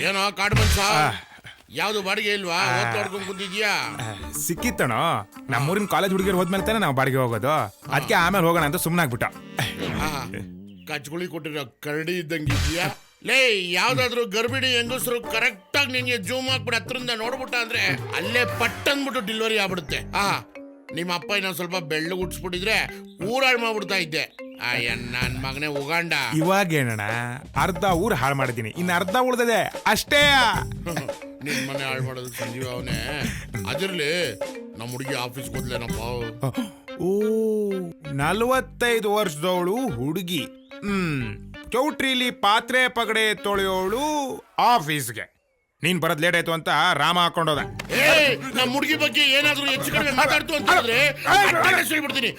ಏನೋ ಕಾಡು ಮನ್ಸ ಯಾವ್ದು ಬಾಡಿಗೆ ಇಲ್ವಾ ಓದ್ಕೊಂಡ್ ಕೂತಿದ್ಯಾ? ಸಿಕ್ಕಿತ್ತಣ. ನಮ್ಮೂರಿನ ಕಾಲೇಜ್ ಹುಡುಗಿರು ಹೋದ್ಮೇಲೆ ತಾನೆ ನಾವು ಬಾಡಿಗೆ ಹೋಗೋದು. ಅದಕ್ಕೆ ಆಮೇಲೆ ಹೋಗೋಣ ಅಂತ ಸುಮ್ಮನಾಗ್ಬಿಟ್ಟ. ಕಚ್ಗುಳಿ ಕೊಟ್ಟಿರೋ ಕರಡಿ ಇದ್ದಂಗಿದ್ಯಾ? ಲೇ, ಯಾವ್ದಾದ್ರು ಗರ್ಭಿಣಿ ಹೆಂಗಸರು ಕರೆಕ್ಟ್ ಆಗಿ ನಿನ್ಗೆ ಜೂಮ್ ಹಾಕ್ಬಿಟ್ಟು ಹತ್ರದಿಂದ ನೋಡ್ಬಿಟ್ಟ ಅಂದ್ರೆ ಅಲ್ಲೇ ಪಟ್ ಅಂದ್ಬಿಟ್ಟು ಡೆಲಿವರಿ ಆಗ್ಬಿಡುತ್ತೆ. ನಿಮ್ಮ ಅಪ್ಪ ಇನ್ನೊಂದ್ ಸ್ವಲ್ಪ ಬೆಳ್ಳು ಉಡ್ಸ್ಬಿಟ್ಟಿದ್ರೆ ಊರಾಳ್ ಮಾಡ್ಬಿಡ್ತಾ ಇದ್ದೆ. ನನ್ ಮಗನೇ ಉಗಾಂಡ. ಇವಾಗೇನಣ್ಣ, ಅರ್ಧ ಊರ್ ಹಾಳು ಮಾಡಿದೀನಿ, ಇನ್ನು ಅರ್ಧ ಉಳ್ದದೆ ಅಷ್ಟೇ. ನಿನ್ ಮನೆ ಹಾಳು ಮಾಡೋದು ಸಂಜೀವ ಅವನೇ. ಅದಿರ್ಲಿ, ನಮ್ಮ ಹುಡುಗಿ ಆಫೀಸ್ಗೆ ಹೋದ್ಲೇನಪ್ಪ? ಓ, 45 ವರ್ಷದವಳು ಹುಡುಗಿ. ಚೌಟ್ರಿಲಿ ಪಾತ್ರೆ ಪಗಡೆ ತೊಳೆಯೋಳು ಆಫೀಸ್ಗೆ. ನೀನ್ ಬರೋದ್ ಲೇಟ್ ಆಯ್ತು ಅಂತ ರಾಮ ಹಾಕೊಂಡೋದ. ನಮ್ಮ ಹುಡುಗಿ ಬಗ್ಗೆ ಏನಾದ್ರೂ ಹೆಚ್ಚು ಕಡಿಮೆ ಮಾತಾಡ್ತು ಅಂತ ಹೇಳಿದ್ರೆ ಅಟೆಂಡೆನ್ಸ್ ಹೇಳ್ಬಿಡ್ತೀನಿ.